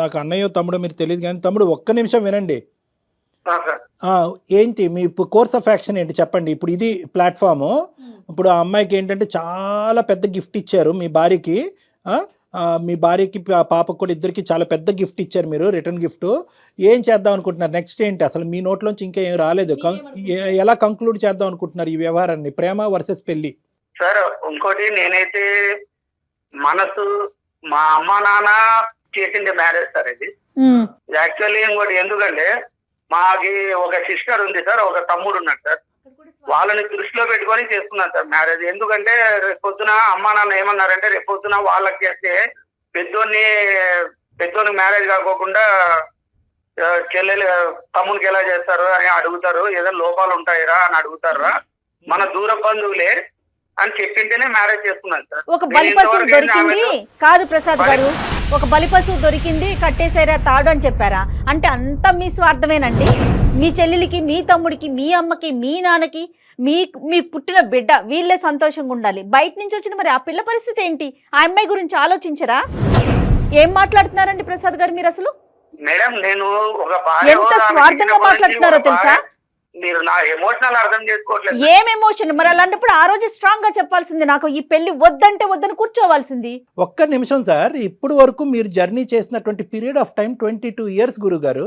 నాకు అన్నయ్య తమ్ముడు మీరు తెలియదు కానీ తమ్ముడు ఒక్క నిమిషం వినండి. ఏంటి మీ కోర్స్ ఆఫ్ యాక్షన్ ఏంటి చెప్పండి. ఇప్పుడు ఇది ప్లాట్ఫాము. ఇప్పుడు ఆ అమ్మాయికి ఏంటంటే చాలా పెద్ద గిఫ్ట్ ఇచ్చారు మీ భార్యకి. మీ భార్యకి పాపకు కూడా ఇద్దరికి చాలా పెద్ద గిఫ్ట్ ఇచ్చారు మీరు, రిటర్న్ గిఫ్ట్. ఏం చేద్దాం అనుకుంటున్నారు? నెక్స్ట్ ఏంటి? అసలు మీ నోట్లోంచి ఇంకా ఏం రాలేదు. ఎలా కంక్లూడ్ చేద్దాం అనుకుంటున్నారు ఈ వ్యవహారాన్ని? ప్రేమ వర్సెస్ పెళ్లి. సార్ ఇంకోటి, నేనైతే మనసు మా అమ్మ నాన్న చేసింది మ్యారేజ్ సార్ ఇది. యాక్చువల్లీ ఇంకోటి ఎందుకంటే మాకి ఒక సిస్టర్ ఉంది సార్, ఒక తమ్ముడు ఉన్నాడు సార్. వాళ్ళని దృష్టిలో పెట్టుకొని చేసుకున్నాను సార్ మ్యారేజ్. ఎందుకంటే రేపొద్దున అమ్మా నాన్న ఏమన్నారంటే రేపొద్దున వాళ్ళకి చేస్తే పెద్దోని మ్యారేజ్ కాకోకుండా తమ్మునికి ఎలా చేస్తారు అని అడుగుతారు, ఏదైనా లోపాలు ఉంటాయిరా అని అడుగుతారా, మన దూర బంధువులే అని చెప్పింటేనే మ్యారేజ్ చేసుకున్నాను సార్. ఒక బలిపశువు దొరికింది కాదు ప్రసాద్ గారు, ఒక బలిపశువు దొరికింది కట్టేసారా తాడు అని చెప్పారా? అంటే అంతా మీ స్వార్థమేనండి. మీ చెల్లెలికి, మీ తమ్ముడికి, మీ అమ్మకి, మీ నాన్నకి, మీ పుట్టిన బిడ్డ వీళ్ళే సంతోషంగా ఉండాలి. బయట నుంచి వచ్చిన మరి ఆ పిల్ల పరిస్థితి ఏంటి? ఆ అమ్మాయి గురించి ఆలోచించరా? ఏం మాట్లాడుతున్నారండి ప్రసాద్ గారు మీరు? అసలు మేడం నేను ఎంత స్వార్థంగా మాట్లాడుతున్నారో తెలుసా? మీరు నా ఎమోషనల్ అర్థం చేసుకోవట్లేదు. ఏం ఎమోషన్? మరి అలాంటప్పుడు ఆ రోజు స్ట్రాంగ్ గా చెప్పాల్సింది, నాకు ఈ పెళ్లి వద్దంటే వద్దని కూర్చోవాల్సింది. ఒక్క నిమిషం సార్. ఇప్పుడు వరకు మీరు జర్నీ చేసినటువంటి పీరియడ్ ఆఫ్ టైం 22 years గురుగారు.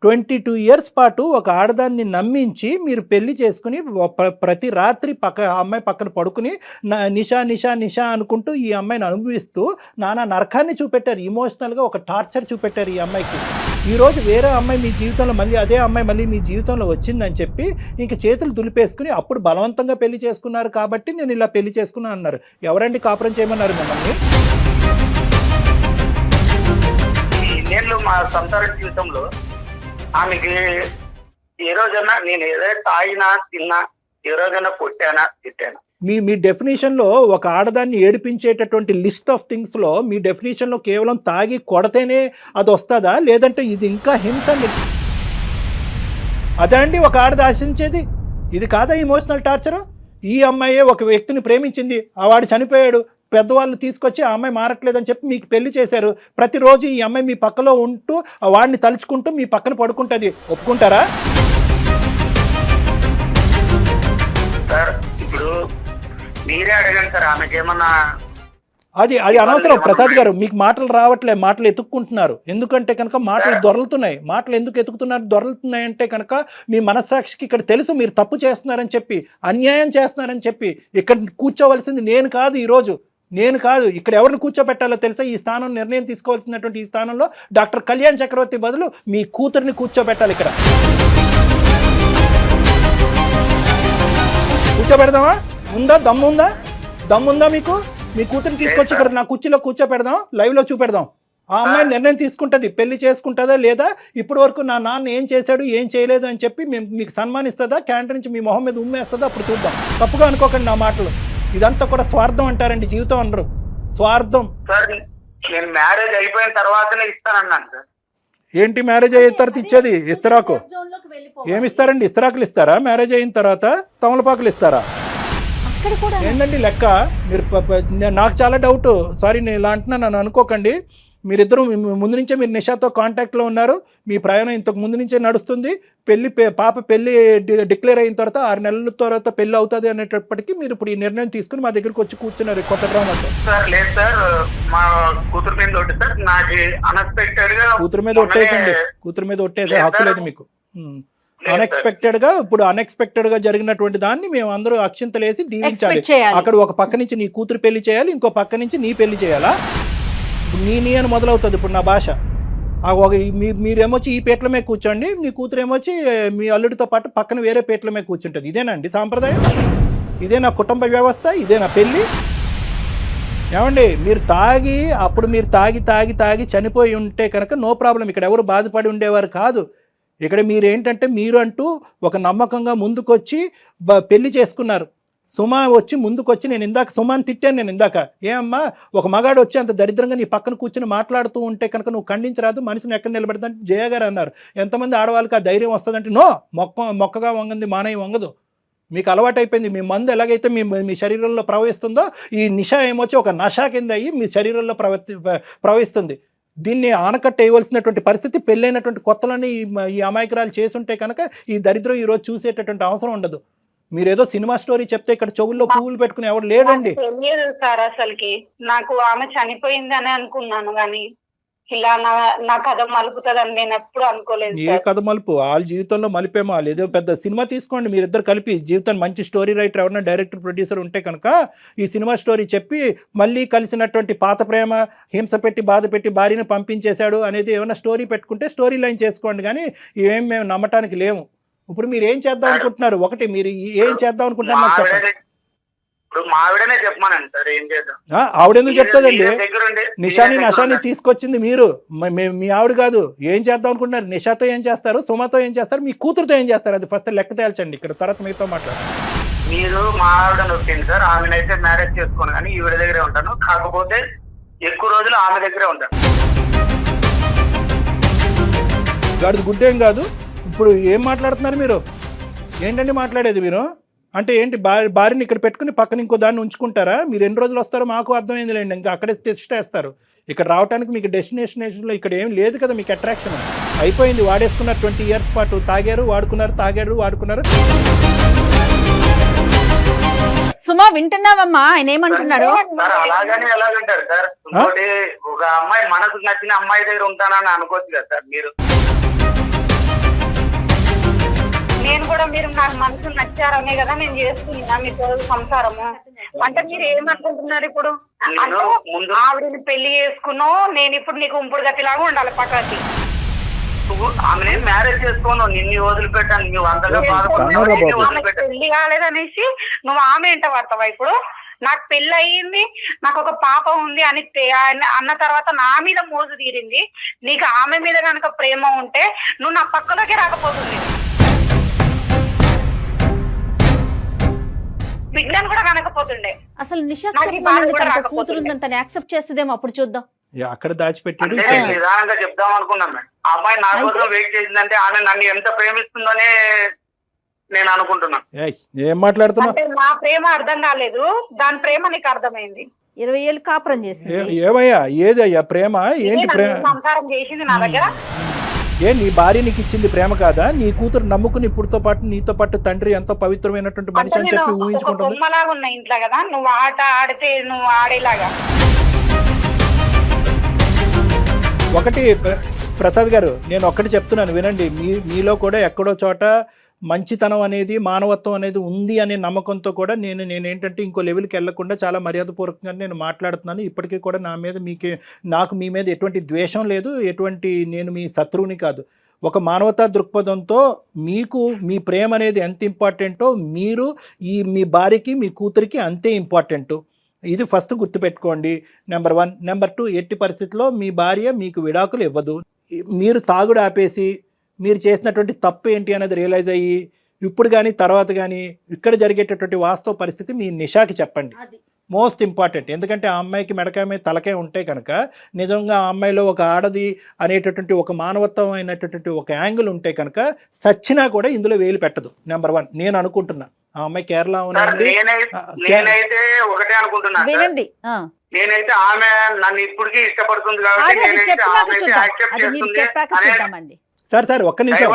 22 ఇయర్స్ పాటు ఒక ఆడదాన్ని నమ్మించి మీరు పెళ్లి చేసుకుని ప్రతి రాత్రి ఆ అమ్మాయి పక్కన పడుకుని నిషా నిషా నిషా అనుకుంటూ ఈ అమ్మాయిని అనుభవిస్తూ నానా నరకాన్ని చూపెట్టారు, ఇమోషనల్గా ఒక టార్చర్ చూపెట్టారు ఈ అమ్మాయికి. ఈరోజు వేరే అమ్మాయి మీ జీవితంలో మళ్ళీ అదే అమ్మాయి మళ్ళీ మీ జీవితంలో వచ్చిందని చెప్పి ఇంక చేతులు దులిపేసుకుని అప్పుడు బలవంతంగా పెళ్లి చేసుకున్నారు కాబట్టి నేను ఇలా పెళ్లి చేసుకున్నాను అన్నారు. ఎవరండి కాపురం చేయమన్నారు మిమ్మల్ని? నేను మా సంసార జీవితంలో ఆమెకి ఏ రోజైనా నేను ఏదైనా తాగినా తిన్నా ఏ రోజైనా కొట్టానా తిట్టానా? మీ డెఫినేషన్లో ఒక ఆడదాన్ని ఏడిపించేటటువంటి లిస్ట్ ఆఫ్ థింగ్స్లో మీ డెఫినేషన్లో కేవలం తాగి కొడితేనే అది వస్తుందా, లేదంటే ఇది ఇంకా హింస? అదే అండి ఒక ఆడది ఆశించేది? ఇది కాదా ఇమోషనల్ టార్చరు? ఈ అమ్మాయే ఒక వ్యక్తిని ప్రేమించింది, ఆ వాడు చనిపోయాడు, పెద్దవాళ్ళు తీసుకొచ్చి ఆ అమ్మాయి మారట్లేదని చెప్పి మీకు పెళ్లి చేశారు. ప్రతిరోజు ఈ అమ్మాయి మీ పక్కలో ఉంటూ వాడిని తలుచుకుంటూ మీ పక్కన పడుకుంటుంది. ఒప్పుకుంటారా? సార్ ఇప్పుడు మీరే అడగండి సార్, ఆమెకేమన్నా అది అనవసరం ప్రసాద్ గారు. మీకు మాటలు రావట్లే, మాటలు ఎత్తుక్కుంటున్నారు. ఎందుకంటే కనుక మాటలు దొరలుతున్నాయి. మాటలు ఎందుకు ఎత్తుకుతున్నారు, దొరలుతున్నాయి అంటే కనుక మీ మనస్సాక్షికి ఇక్కడ తెలుసు మీరు తప్పు చేస్తున్నారని చెప్పి, అన్యాయం చేస్తున్నారని చెప్పి. ఇక్కడ కూర్చోవలసింది నేను కాదు, ఈరోజు నేను కాదు. ఇక్కడ ఎవరిని కూర్చోబెట్టాలో తెలుసా? ఈ స్థానం నిర్ణయం తీసుకోవాల్సినటువంటి ఈ స్థానంలో డాక్టర్ కళ్యాణ్ చక్రవర్తి బదులు మీ కూతురిని కూర్చోబెట్టాలి. ఇక్కడ కూర్చోబెడదామా? ఉందా దమ్ముందా? దమ్ముందా మీకు? మీ కూతురిని తీసుకొచ్చి ఇక్కడ నా కుర్చీలో కూర్చోపెడదాం, లైవ్లో చూపెడదాం. ఆ అమ్మాయి నిర్ణయం తీసుకుంటుంది, పెళ్లి చేసుకుంటుందా లేదా, ఇప్పటి వరకు నా నాన్న ఏం చేశాడు ఏం చేయలేదు అని చెప్పి మీకు సన్మానిస్తుందా, క్యాంటీన్ నుంచి మీ మొహం మీద ఉమ్మేస్తుందా, అప్పుడు చూద్దాం. తప్పుగా అనుకోకండి నా మాటలు. ఇదంతా కూడా స్వార్థం అంటారండి, జీవితం అనరు, స్వార్థం. సార్ నేను మ్యారేజ్ అయిపోయిన తర్వాతనే ఇస్తానన్నాను సార్. ఏంటి మ్యారేజ్ అయిన తర్వాత ఇచ్చేది? ఇస్తరాకు ఏమిస్తారండి? ఇస్తరాకులు ఇస్తారా మ్యారేజ్ అయిన తర్వాత? తమలపాకులు ఇస్తారా? ఏంటండి లెక్క? మీరు నాకు చాలా డౌట్. సారీ నేను ఇలా అంటున్నా, నన్ను అనుకోకండి. మీరిద్దరూ ముందు నుంచే మీరు నిషాతో కాంటాక్ట్లో ఉన్నారు, మీ ప్రయాణం ఇంతకు ముందు నుంచే నడుస్తుంది. పాప పెళ్లి డిక్లేర్ అయిన తర్వాత 6 నెలల తర్వాత పెళ్లి అవుతుంది అనేటప్పటికీ మీరు ఇప్పుడు ఈ నిర్ణయం తీసుకుని మా దగ్గరికి వచ్చి కూర్చున్నారు కొత్త డ్రామాతో. సార్ లేదు సార్, మా కూతురు మీద ఒకటి సార్, నాకు అన్ఎక్స్పెక్టెడ్ గా కూతురు మీద ఒట్టేయకండి. కూతురు మీద ఒట్టేసే హక్కు లేదు మీకు. అన్ఎక్స్పెక్టెడ్ గా జరిగినటువంటి దాన్ని మేము అందరూ అక్షింతలేసి దీవించాలి. అక్కడ ఒక పక్క నుంచి నీ కూతురు పెళ్లి చేయాలి, ఇంకో పక్క నుంచి నీ పెళ్లి చేయాలా? నీ అని మొదలవుతుంది ఇప్పుడు నా భాష. మీరేమొచ్చి ఈ పీటల మీద కూర్చోండి, నీ కూతురు ఏమొచ్చి మీ అల్లుడితో పాటు పక్కన వేరే పీటల మీద కూర్చుంటుంది. ఇదేనండి సాంప్రదాయం? ఇదే నా కుటుంబ వ్యవస్థ? ఇదే నా పెళ్ళి? ఏమండి మీరు తాగి చనిపోయి ఉంటే కనుక నో ప్రాబ్లం, ఇక్కడ ఎవరు బాధపడి ఉండేవారు కాదు. ఇక్కడ మీరేంటంటే మీరు అంటూ ఒక నమ్మకంగా ముందుకొచ్చి పెళ్లి చేసుకున్నారు. సుమా వచ్చి ముందుకొచ్చి, నేను ఇందాక సుమాని తిట్టాను, నేను ఇందాక ఏమమ్మా ఒక మగాడు వచ్చి అంత దరిద్రంగా నీ పక్కన కూర్చొని మాట్లాడుతూ ఉంటే కనుక నువ్వు ఖండించరాదు, మనిషిని ఎక్కడ నిలబెడతాంటే జయ గారు అన్నారు. ఎంతమంది ఆడవాళ్ళకి ఆ ధైర్యం వస్తుందంటే నో, మొక్కగా వంగంది మానయ్య వంగదు. మీకు అలవాటు అయిపోయింది. మీ మందు ఎలాగైతే మీ శరీరంలో ప్రవహిస్తుందో ఈ నిషా ఏమొచ్చి ఒక నషా కింద అయ్యి మీ శరీరంలో ప్రవహిస్తుంది. దీన్ని ఆనకట్ట వేయవలసినటువంటి పరిస్థితి పెళ్ళైనటువంటి కొత్తలోనే ఈ అమాయకురాలు చేసుంటే కనుక ఈ దరిద్రం ఈరోజు చూసేటటువంటి అవసరం ఉండదు. మీరేదో సినిమా స్టోరీ చెప్తే ఇక్కడ చెవుల్లో పువ్వులు పెట్టుకుని ఎవరు లేడండి. తెలియదు సార్, అసలుకి నాకు ఆమె చనిపోయింది అని అనుకున్నాను, కానీ ఇలా నా కథ మలుపుతుందని నేను ఎప్పుడు అనుకోలేదు. ఏ కథ మలుపు? వాళ్ళ జీవితంలో మలిపేమో. వాళ్ళు ఏదో పెద్ద సినిమా తీసుకోండి మీరిద్దరు కలిపి, జీవితాన్ని మంచి స్టోరీ రైటర్ ఎవరైనా డైరెక్టర్ ప్రొడ్యూసర్ ఉంటే కనుక ఈ సినిమా స్టోరీ చెప్పి మళ్ళీ కలిసినటువంటి పాత ప్రేమ హింస పెట్టి బాధ పెట్టి భార్యను పంపించేశాడు అనేది ఏమైనా స్టోరీ పెట్టుకుంటే స్టోరీ లైన్ చేసుకోండి, కానీ ఇవేం మేము నమ్మటానికి లేము. ఇప్పుడు మీరు ఏం చేద్దాం అనుకుంటున్నారు? ఒకటి మీరు ఏం చేద్దాం అనుకుంటున్నారు? ఇప్పుడు మా ఆవిడనే చెప్పమానండి సార్, ఏం చేద్దాం? ఆవిడెందుకు చెప్తుందండి? నిషాని తీసుకొచ్చింది మీరు, మీ ఆవిడ కాదు. ఏం చేద్దాం అనుకుంటున్నారు? నిషాతో ఏం చేస్తారు, సుమతో ఏం చేస్తారు, మీ కూతురుతో ఏం చేస్తారు? అది ఫస్ట్ లెక్క తేల్చండి, ఇక్కడ తర్వాత మీతో మాట్లాడు. మీరు మా ఆవిడ నొప్పింది సార్, ఆమెనైతే మ్యారేజ్ చేసుకోను కానీ ఈవిడ దగ్గరే ఉంటాను. కాకపోతే ఎక్కువ రోజులు ఆమె దగ్గరే ఉంటాను. గాడిది గుడ్డేం కాదు. ఇప్పుడు ఏం మాట్లాడుతున్నారు మీరు? ఏంటండి మాట్లాడేది మీరు? అంటే ఏంటి భార్యని ఇక్కడ పెట్టుకుని పక్కన ఇంకో దాన్ని ఉంచుకుంటారా? మీరు ఎన్ని రోజులు వస్తారో మాకు అర్థమైందిలేండి. ఇంకా అక్కడే తెచ్చేస్తారు. ఇక్కడ రావడానికి మీకు డెస్టినేషన్లో ఇక్కడ ఏం లేదు కదా, మీకు అట్రాక్షన్ అయిపోయింది. వాడేసుకున్నారు 20 ఇయర్స్ పాటు. తాగారు, వాడుకున్నారు, తాగారు, వాడుకున్నారు. సుమా వింటున్నావమ్మా ఆయన ఏమంటున్నాడు? అలాగని ఎలాగంటారు సార్? ఇంకోటి, ఒక అమ్మాయి మనకు నచ్చిన అమ్మాయి దగ్గర ఉంటానని అనుకోవచ్చు కదా సార్ మీరు. నేను కూడా మీరు నాకు మనసు నచ్చారనే కదా నేను చేస్తున్నా మీతో సంసారము. అంటే మీరు ఏమనుకుంటున్నారు ఇప్పుడు? అంటే ఆవిడని పెళ్లి చేసుకున్నావు, నేను ఇప్పుడు నీకు ఉంపుడు గతిలాగా ఉండాలి పక్కకి. నువ్వు ఆమె మ్యారేజ్ చేసుకోను, నిన్ను వదిలిపెట్టాను. నువ్వు అంతగా పెళ్లి కాలేదనేసి నువ్వు ఆమె ఎంట పడతావా? ఇప్పుడు నాకు పెళ్లి అయ్యింది, నాకు ఒక పాప ఉంది అని అన్న తర్వాత నా మీద మోజు తీరింది. నీకు ఆమె మీద కనుక ప్రేమ ఉంటే నువ్వు నా పక్కలోకి రాకపోతుంది. బిడ్డను కూడా కనకపోతుండే. అసలు నిషా నాకు ఈ బాధ కూడా రాకపోతుండే. కూతురు ఉందని తను యాక్సెప్ట్ చేస్తుందేమో, అప్పుడు చూద్దాం. అక్కడ దాచిపెట్టాడు. నిదానంగా చెప్దాం అనుకున్నాను మేడం. ఆ అమ్మాయి నా కోసం వెయిట్ చేసిందంటే ఆమె నన్ను ఎంత ప్రేమిస్తుందోనే నేను అనుకుంటున్నాను. ఏం మాట్లాడుతున్నావు? అంటే నా ప్రేమ అర్థం కాలేదు, దాని ప్రేమ నీకు అర్థమైంది. 20 ఏళ్ళు కాపురం చేసింది. ఏమయ్యా ఏదయ్యా ప్రేమ? ఏంటి ప్రేమ? సంసారం చేసింది నా దగ్గర. ఏ నీ భార్య నీకు ఇచ్చింది ప్రేమ కాదా? నీ కూతురు నమ్ముకుని ఇప్పుడుతో పాటు నీతో పాటు తండ్రి ఎంతో పవిత్రమైనటువంటి మనిషి అని చెప్పి ఊహించుకుంటుంది. బొమ్మలాగా ఉన్నా ఇంట్లో కదా, నువ్వు ఆట ఆడితే నువ్వు ఆడేలాగా. ఒకటి ప్రసాద్ గారు, నేను ఒక్కటి చెప్తున్నాను వినండి. మీలో కూడా ఎక్కడో చోట మంచితనం అనేది, మానవత్వం అనేది ఉంది అనే నమ్మకంతో కూడా నేనేంటంటే ఇంకో లెవెల్కి వెళ్లకుండా చాలా మర్యాదపూర్వకంగా నేను మాట్లాడుతున్నాను. ఇప్పటికీ కూడా నాకు మీ మీద ఎటువంటి ద్వేషం లేదు, నేను మీ శత్రువుని కాదు. ఒక మానవతా దృక్పథంతో మీకు మీ ప్రేమ అనేది ఎంత ఇంపార్టెంటో మీరు మీ భార్యకి మీ కూతురికి అంతే ఇంపార్టెంట్. ఇది ఫస్ట్ గుర్తుపెట్టుకోండి. నెంబర్ 1. నెంబర్ 2, ఎట్టి పరిస్థితుల్లో మీ భార్య మీకు విడాకులు ఇవ్వదు. మీరు తాగుడు ఆపేసి మీరు చేసినటువంటి తప్పు ఏంటి అనేది రియలైజ్ అయ్యి ఇప్పుడు కానీ తర్వాత కానీ ఇక్కడ జరిగేటటువంటి వాస్తవ పరిస్థితి మీ నిషాకి చెప్పండి. Most important. ఎందుకంటే ఆ అమ్మాయికి మెడకాయ మీద తలకాయ ఉంటే కనుక నిజంగా ఆ అమ్మాయిలో ఒక ఆడది అనేటటువంటి ఒక మానవత్వం అయినటువంటి ఒక యాంగిల్ ఉంటే కనుక సచ్చినా కూడా ఇందులో వేలు పెట్టదు. నెంబర్ 1 నేను అనుకుంటున్నా. ఆ అమ్మాయి కేరళ ఉందండి. నేనైతే ఒకటే అనుకుంటున్నా, నేనైతే ఆమె నన్ను ఇప్పటికీ ఇష్టపడుతుంది కాబట్టి. సార్ ఒక్క నిమిషం,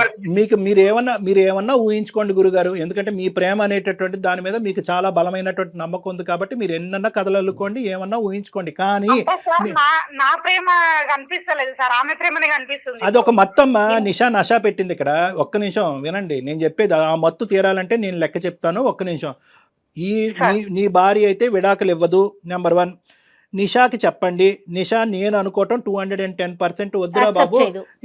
మీరు ఏమన్నా ఊహించుకోండి గురుగారు. ఎందుకంటే మీ ప్రేమ అనేటటువంటి దాని మీద మీకు చాలా బలమైనటువంటి నమ్మకం ఉంది కాబట్టి మీరు ఎన్నన్నా కథలు అల్లుకోండి, ఏమన్నా ఊహించుకోండి. కానీ నా ప్రేమ కనిపిస్తలేదు సార్, ఆమె ప్రేమనే కనిపిస్తుంది. అది ఒక మత్తమ్మ నషా పెట్టింది ఇక్కడ. ఒక్క నిమిషం వినండి, నేను చెప్పేది ఆ మత్తు తీరాలంటే నేను లెక్క చెప్తాను. ఒక్క నిమిషం. నీ భార్య అయితే విడాకులు ఇవ్వదు. నెంబర్ 1. నిషాకి చెప్పండి. నిషా నేను అనుకోవటం 210% వద్దురా బాబు,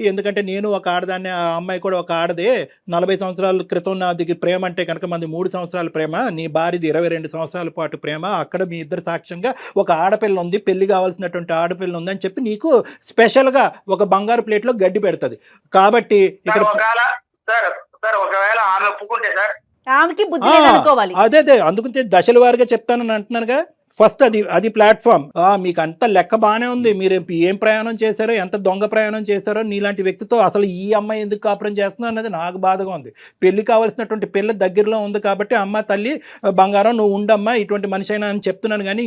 ఎందుకంటే నేను ఒక ఆడదాన్ని, ఆ అమ్మాయి కూడా ఒక ఆడదే. 40 సంవత్సరాల క్రితం నాది ప్రేమ అంటే కనుక మంది 3 సంవత్సరాల ప్రేమ, నీ భార్యది 22 సంవత్సరాల పాటు ప్రేమ. అక్కడ మీ ఇద్దరు సాక్ష్యంగా ఒక ఆడపిల్ల ఉంది, పెళ్లి కావాల్సినటువంటి ఆడపిల్ల ఉంది అని చెప్పి నీకు స్పెషల్గా ఒక బంగారు ప్లేట్లో గడ్డి పెడుతుంది. కాబట్టి ఇక్కడ ఒకవేళ ఆమె ఒప్పుకుంటే సార్ ఆమెకి బుద్ధి లేదనుకోవాలి. అదే అందుకని దశల వారిగా చెప్తానని అంటున్నానుగా. ఫస్ట్ అది ప్లాట్ఫామ్. మీకు అంత లెక్క బాగానే ఉంది, మీరు ఏం ప్రయాణం చేశారో, ఎంత దొంగ ప్రయాణం చేశారో, నీలాంటి వ్యక్తితో అసలు ఈ అమ్మాయి ఎందుకు కాపురం చేస్తున్నా అనేది నాకు బాధగా ఉంది. పెళ్లి కావాల్సినటువంటి పిల్ల దగ్గరలో ఉంది కాబట్టి అమ్మ తల్లి బంగారం నువ్వు ఉండమ్మా ఇటువంటి మనిషి అయినా అని చెప్తున్నాను. కానీ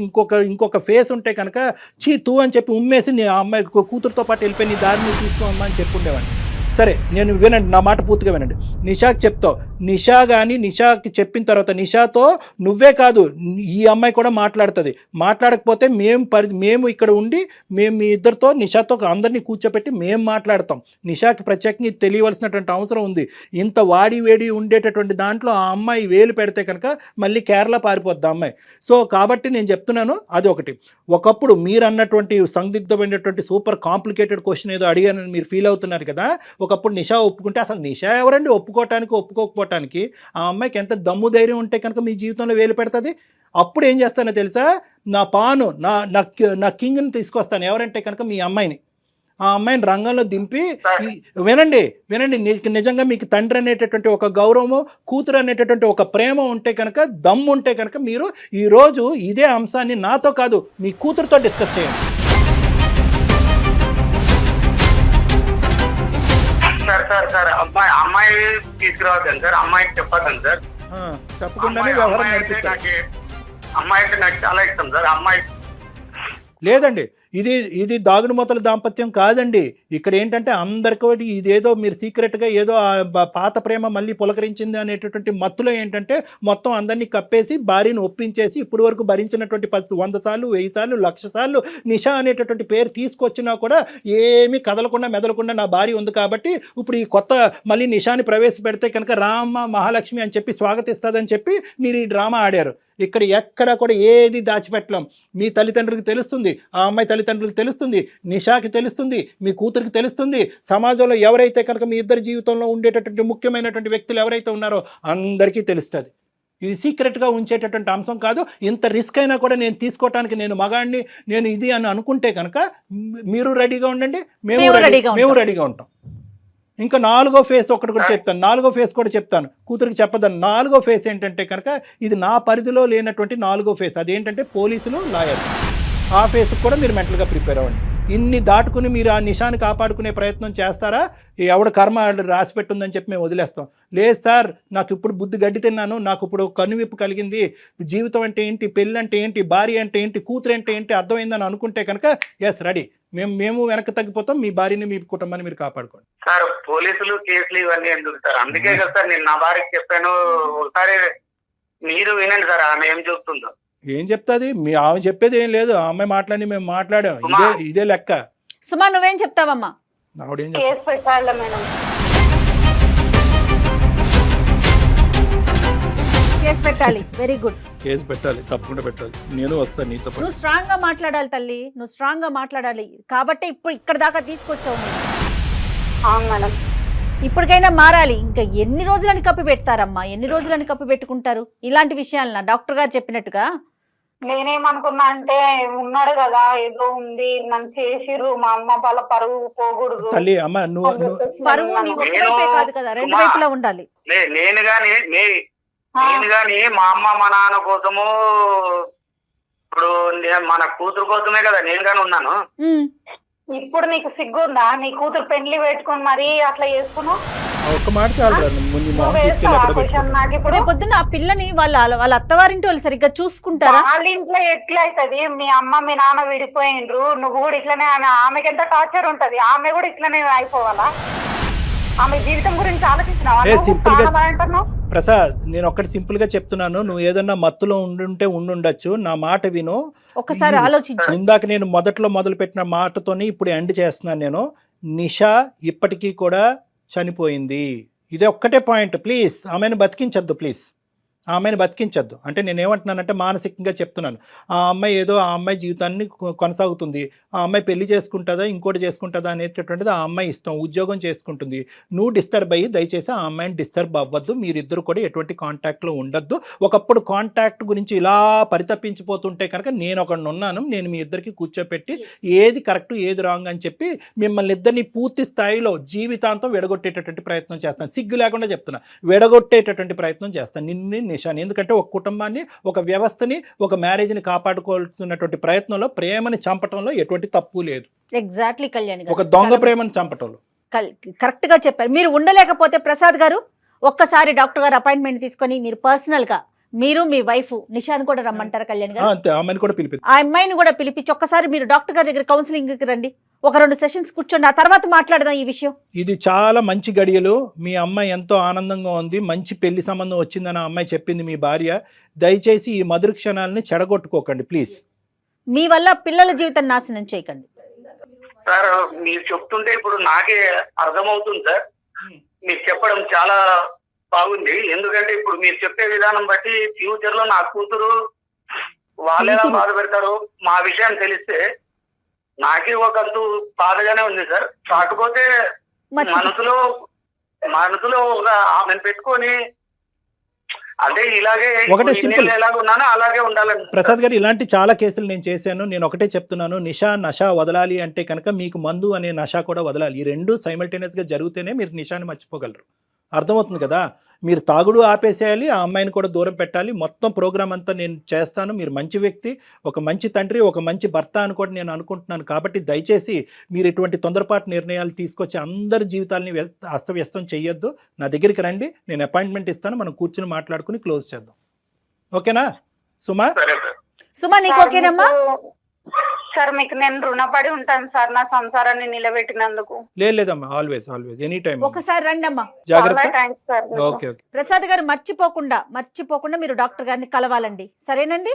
ఇంకొక ఫేస్ ఉంటే కనుక తూ అని చెప్పి ఉమ్మేసి నీ అమ్మాయి కూతురుతో పాటు వెళ్ళిపోయి నీ దారి నువ్వు తీసుకోమ్మా అని చెప్పుండేవాడిని. సరే, నేను వినండి, నా మాట పూర్తిగా వినండి. నిషాకి చెప్తావు. నిషాకి చెప్పిన తర్వాత నిషాతో నువ్వే కాదు ఈ అమ్మాయి కూడా మాట్లాడుతుంది. మాట్లాడకపోతే మేము ఇక్కడ ఉండి మేము మీ ఇద్దరితో నిషాతో అందరినీ కూర్చోపెట్టి మేము మాట్లాడతాం. నిషాకి ప్రత్యేకంగా తెలియవలసినటువంటి అవసరం ఉంది. ఇంత వేడి ఉండేటటువంటి దాంట్లో ఆ అమ్మాయి వేలు పెడితే కనుక మళ్ళీ కేరళ పారిపోద్ది ఆ అమ్మాయి. సో కాబట్టి నేను చెప్తున్నాను, అది ఒకటి. ఒకప్పుడు మీరు అన్నటువంటి సందిగ్ధమైనటువంటి సూపర్ కాంప్లికేటెడ్ క్వశ్చన్ ఏదో అడిగానని మీరు ఫీల్ అవుతున్నారు కదా. ఒకప్పుడు నిషా ఒప్పుకుంటే అసలు నిషా ఎవరండి ఒప్పుకోవటానికి ఒప్పుకోకపోవటానికి? ఆ అమ్మాయికి ఎంత దమ్ము ధైర్యం ఉంటే కనుక మీ జీవితంలో వేలు పెడుతుంది. అప్పుడు ఏం చేస్తానో తెలుసా, నా పాను నా కింగ్ని తీసుకొస్తాను. ఎవరంటే కనుక మీ అమ్మాయిని. ఆ అమ్మాయిని రంగంలో దింపి వినండి నిజంగా మీకు తండ్రి అనేటటువంటి ఒక గౌరవము, కూతురు అనేటటువంటి ఒక ప్రేమ ఉంటే కనుక, దమ్ము ఉంటే కనుక మీరు ఈరోజు ఇదే అంశాన్ని నాతో కాదు మీ కూతురుతో డిస్కస్ చేయండి. సార్ అమ్మాయి తీసుకురావద్దండి సార్, అమ్మాయికి చెప్పొద్దండి సార్. చెప్పకుండానే వ్యవహారం అమ్మాయి అంటే నాకు చాలా ఇష్టం సార్. అమ్మాయి లేదండి, ఇది దాగుడు మూతల దాంపత్యం కాదండి. ఇక్కడ ఏంటంటే అందరికీ ఇదేదో మీరు సీక్రెట్గా ఏదో పాత ప్రేమ మళ్ళీ పులకరించింది అనేటటువంటి మత్తులో ఏంటంటే మొత్తం అందరినీ కప్పేసి భార్యను ఒప్పించేసి ఇప్పుడు వరకు భరించినటువంటి 100 సార్లు 1000 సార్లు 1,00,000 సార్లు నిషా అనేటటువంటి పేరు తీసుకొచ్చినా కూడా ఏమీ కదలకుండా మెదలకుండా నా భార్య ఉంది కాబట్టి ఇప్పుడు ఈ కొత్త మళ్ళీ నిషాని ప్రవేశపెడితే కనుక రామ మహాలక్ష్మి అని చెప్పి స్వాగతిస్తుందని చెప్పి మీరు ఈ డ్రామా ఆడారు. ఇక్కడ ఎక్కడ కూడా ఏది దాచిపెట్టలేం. మీ తల్లిదండ్రులకు తెలుస్తుంది, ఆ అమ్మాయి తల్లిదండ్రులకు తెలుస్తుంది, నిషాకి తెలుస్తుంది, మీ కూతురికి తెలుస్తుంది, సమాజంలో ఎవరైతే కనుక మీ ఇద్దరి జీవితంలో ఉండేటటువంటి ముఖ్యమైనటువంటి వ్యక్తులు ఎవరైతే ఉన్నారో అందరికీ తెలుస్తుంది. ఇది సీక్రెట్గా ఉంచేటటువంటి అంశం కాదు. ఇంత రిస్క్ అయినా కూడా నేను తీసుకోవటానికి నేను మగాడిని నేను ఇది అని అనుకుంటే కనుక మీరు రెడీగా ఉండండి, మేము రెడీగా ఉంటాం. ఇంకా 4వ ఫేస్ ఒకటి కూడా చెప్తాను, 4వ ఫేస్ కూడా చెప్తాను, కూతురికి చెప్పదని. 4వ ఫేస్ ఏంటంటే కనుక ఇది నా పరిధిలో లేనటువంటి 4వ ఫేస్. అదేంటంటే పోలీసులు, లాయర్. ఆ ఫేస్కి కూడా మీరు మెంటల్గా ప్రిపేర్ అవ్వండి. ఇన్ని దాటుకుని మీరు ఆ నిషాని కాపాడుకునే ప్రయత్నం చేస్తారా? ఎవడ కర్మ రాసి పెట్టుందని చెప్పి మేము వదిలేస్తాం. లేదు సార్, నాకు ఇప్పుడు బుద్ధి గడ్డి తిన్నాను, నాకు ఇప్పుడు కనువిప్పు కలిగింది, జీవితం అంటే ఏంటి, పెళ్ళి అంటే ఏంటి, భార్య అంటే ఏంటి, కూతురు అంటే ఏంటి అర్థమైందని అనుకుంటే కనుక ఎస్ రెడీ, మేము వెనక్కి తగ్గిపోతాం, మీ భార్యని మీ కుటుంబాన్ని మీరు కాపాడుకోండి. సార్ పోలీసులు కేసులు ఇవన్నీ ఎందుకు సార్? అందుకే కదా సార్ నేను నా భార్యకి చెప్పాను, ఒకసారి మీరు వినండి సార్ ఆమె ఏం చెప్తుందో. ఏం చెప్తాది? ఆమె చెప్పేది ఏం లేదు, ఆ అమ్మాయి మాట్లాడి మేము మాట్లాడాం, ఇదే లెక్క. సుమా నువ్వేం చెప్తావమ్మా? ఆవిడేం కేసు పెట్టాలి మేడం. కేసు పెట్టాలి. Very good. కేసు పెట్టాలి, తప్పకుండా పెట్టాలి. నేను వస్తాను నీతో పాటు. నువ్వు స్ట్రాంగ్ గా మాట్లాడాలి తల్లి, నువ్వు స్ట్రాంగ్ గా మాట్లాడాలి. కాబట్టి ఇప్పుడు ఇక్కడ దాకా తీసుకొచ్చావు నువ్వు. అవును మేడం. ఇప్పటికైనా మారాలి. ఇంకా ఎన్ని రోజులని కప్పి పెడతారమ్మా, ఎన్ని రోజులని కప్పి పెట్టుకుంటారు ఇలాంటి విషయాలన్నా? డాక్టర్ గారు చెప్పినట్టుగా నేనేమనుకున్నా అంటే ఉన్నాడు కదా ఏదో ఉంది, నన్ను చేసిర్రు, మా అమ్మ వాళ్ళ పరువు పోకూడదు. తల్లి అమ్మ పరువు నీ ఒక్క వైపే కాదు కదా, రెండు వైపులా ఉండాలి. నేను గాని మా అమ్మ మా నాన్న కోసము ఇప్పుడు మన కూతురు కోసమే కదా నేను గాని ఉన్నాను. ఇప్పుడు నీకు సిగ్గుందా? నీ కూతురు పెళ్లి పెట్టుకుని మరి అట్లా చేసుకున్నావు? ఒక్క మాట రేపు పొద్దున్న ఆ పిల్లని వాళ్ళ అత్తవారింటి వాళ్ళు సరిగ్గా చూసుకుంటారా? వాళ్ళ ఇంట్లో ఎట్లా అవుతుంది? మీ అమ్మ మీ నాన్న విడిపోయిండ్రు, నువ్వు కూడా ఇట్లనే, ఆమెకి ఎంత టార్చర్ ఉంటది, ఆమె కూడా ఇట్లనే అయిపోవాలా? ఆమె జీవితం గురించి ఆలోచించినావా? ప్రసాద్, నేను ఒక్కటి సింపుల్ గా చెప్తున్నాను, నువ్వు ఏదన్నా మత్తులో ఉండుండొచ్చు, నా మాట విను ఒకసారి ఆలోచించు. ఇందాక నేను మొదలు పెట్టిన మాటతోని ఇప్పుడు ఎండ్ చేస్తున్నాను. నేను నిషా ఇప్పటికీ కూడా చనిపోయింది, ఇదే ఒక్కటే పాయింట్. ప్లీజ్ ఆమెను బతికించద్దు, ప్లీజ్ ఆమెను బతికించద్దు. అంటే నేను ఏమంటున్నానంటే మానసికంగా చెప్తున్నాను. ఆ అమ్మాయి ఏదో ఆ అమ్మాయి జీవితాన్ని కొనసాగుతుంది, ఆ అమ్మాయి పెళ్లి చేసుకుంటుందా ఇంకోటి చేసుకుంటుందా అనేటటువంటిది ఆ అమ్మాయి ఇష్టం, ఉద్యోగం చేసుకుంటుంది. నువ్వు డిస్టర్బ్ అయ్యి దయచేసి ఆ అమ్మాయిని డిస్టర్బ్ అవ్వద్దు, మీరిద్దరు కూడా ఎటువంటి కాంటాక్ట్లో ఉండద్దు. ఒకప్పుడు కాంటాక్ట్ గురించి ఇలా పరితపించిపోతుంటే కనుక నేను ఒకడిని ఉన్నాను, నేను మీ ఇద్దరికి కూర్చోపెట్టి ఏది కరెక్ట్ ఏది రాంగ్ అని చెప్పి మిమ్మల్ని ఇద్దరిని పూర్తి స్థాయిలో జీవితాంతం విడగొట్టేటటువంటి ప్రయత్నం చేస్తాను. సిగ్గు లేకుండా చెప్తున్నా, విడగొట్టేటటువంటి ప్రయత్నం చేస్తాను నిన్ను నిషాని. ఎందుకంటే ఒక కుటుంబాన్ని, ఒక వ్యవస్థని, ఒక మ్యారేజ్ని కాపాడుకోవాల్సినటువంటి ప్రయత్నంలో ప్రేమని చంపటంలో ఎటువంటి తప్పు లేదు. ఎగ్జాక్ట్లీ కళ్యాణ్ గారు, ఒక దొంగ ప్రేమను చంపటంలో కరెక్ట్ గా చెప్పారు. మీరు ఉండలేకపోతే ప్రసాద్ గారు ఒక్కసారి డాక్టర్ గారు అపాయింట్మెంట్ తీసుకొని మీరు పర్సనల్ గా మీరు మీ వైఫ్ నిషాని కూడా రమ్మంటారు కళ్యాణ్ గారు? అంతే, అమ్మాయిని కూడా పిలిపి, ఆ అమ్మాయిని కూడా పిలిపించి ఒక్కసారి మీరు డాక్టర్ గారి దగ్గర కౌన్సిలింగ్ కి రండి, ఒక 2 సెషన్స్ కూర్చోండి, ఆ తర్వాత మాట్లాడదాం ఈ విషయం. ఇది చాలా మంచి గడియలు. మీ అమ్మాయి ఎంతో ఆనందంగా ఉంది, మంచి పెళ్లి సంబంధం వచ్చిందని ఆ అమ్మాయి చెప్పింది మీ భార్య. దయచేసి ఈ మధుర క్షణాలని చెడగొట్టుకోకండి ప్లీజ్. మీ వల్ల పిల్లల జీవితం నాశనం చేయకండి సార్. మీరు చెప్తుంటే ఇప్పుడు నాకే అర్థమవుతుంది సార్, మీరు చెప్పడం చాలా బాగుంది. ఎందుకంటే ఇప్పుడు మీరు చెప్పే విధానం బట్టి ఫ్యూచర్ లో నా కూతురు వాళ్ళెలా బాధ పెడతారు మా విషయం తెలిస్తే నాకే ఒకంతు బాధగానే ఉంది సార్. కాకపోతే మనసులో ఒక ఆమెను పెట్టుకొని అంటే ఇలాగే ఒకటే సింపుల్ ఎలాగున్నానో అలాగే ఉండాలని. ప్రసాద్ గారు, ఇలాంటి చాలా కేసులు నేను చేశాను. నేను ఒకటే చెప్తున్నాను, నష వదలాలి అంటే కనుక మీకు మందు అనే నష కూడా వదలాలి. ఈ రెండు సైమల్టేనియస్ గా జరిగితేనే మీరు నిషాని మర్చిపోగలరు. అర్థమవుతుంది కదా? మీరు తాగుడు ఆపేసేయాలి, ఆ అమ్మాయిని కూడా దూరం పెట్టాలి. మొత్తం ప్రోగ్రామ్ అంతా నేను చేస్తాను. మీరు మంచి వ్యక్తి, ఒక మంచి తండ్రి, ఒక మంచి భర్త అని కూడా నేను అనుకుంటున్నాను. కాబట్టి దయచేసి మీరు ఇటువంటి తొందరపాటు నిర్ణయాలు తీసుకొచ్చి అందరి జీవితాలని అస్తవ్యస్తం చేయొద్దు. నా దగ్గరికి రండి, నేను అపాయింట్మెంట్ ఇస్తాను, మనం కూర్చుని మాట్లాడుకుని క్లోజ్ చేద్దాం. ఓకేనా సుమా? సుమా నీకు ఓకేనమ్మా? సార్ మీకు నేను రుణపడి ఉంటాను సార్ నా సంసారాన్ని నిలబెట్టినందుకు. లేదమ్మా, ఆల్వేస్ ఆల్వేస్ ఎనీ టైం ఒకసారి రండి అమ్మా. చాలా జాగ్రత్త. థ్యాంక్స్ సార్ మీకు. Okay okay. ప్రసాద్ గారు మర్చిపోకుండా మీరు డాక్టర్ గారిని కలవాలండి, సరేనండి?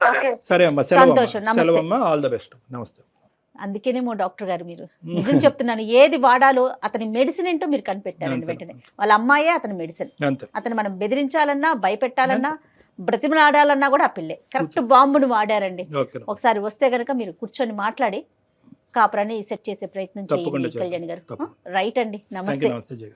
ఓకే సరే అమ్మా, సంతోషం, నమస్తే. సెలవమ్మా, ఆల్ ద బెస్ట్. నమస్తే. అందుకేనేమో డాక్టర్ గారు మీరు నిజం చెప్తున్నాను, ఏది వాడాలో అతని మెడిసిన్ ఏంటో మీరు కనిపెట్టారండి అంతే. వెంటనే. వాళ్ళ అమ్మాయే అతని మెడిసిన్. అంతే. అతను మనం బెదిరించాలన్నా, భయపెట్టాలన్నా, బ్రతిమలాడాలన్నా కూడా ఆ పిల్లే కరెక్ట్ బాంబును వాడారండి. ఓకే. ఒకసారి వస్తే గనక మీరు కూర్చొని మాట్లాడి కాపురాన్ని సెట్ చేసే ప్రయత్నం తప్పకుండా చేయండి కళ్యాణ్ గారు. తప్పకుండా. రైట్ అండి, థ్యాంక్ యూ. నమస్తే. నమస్తే జయ.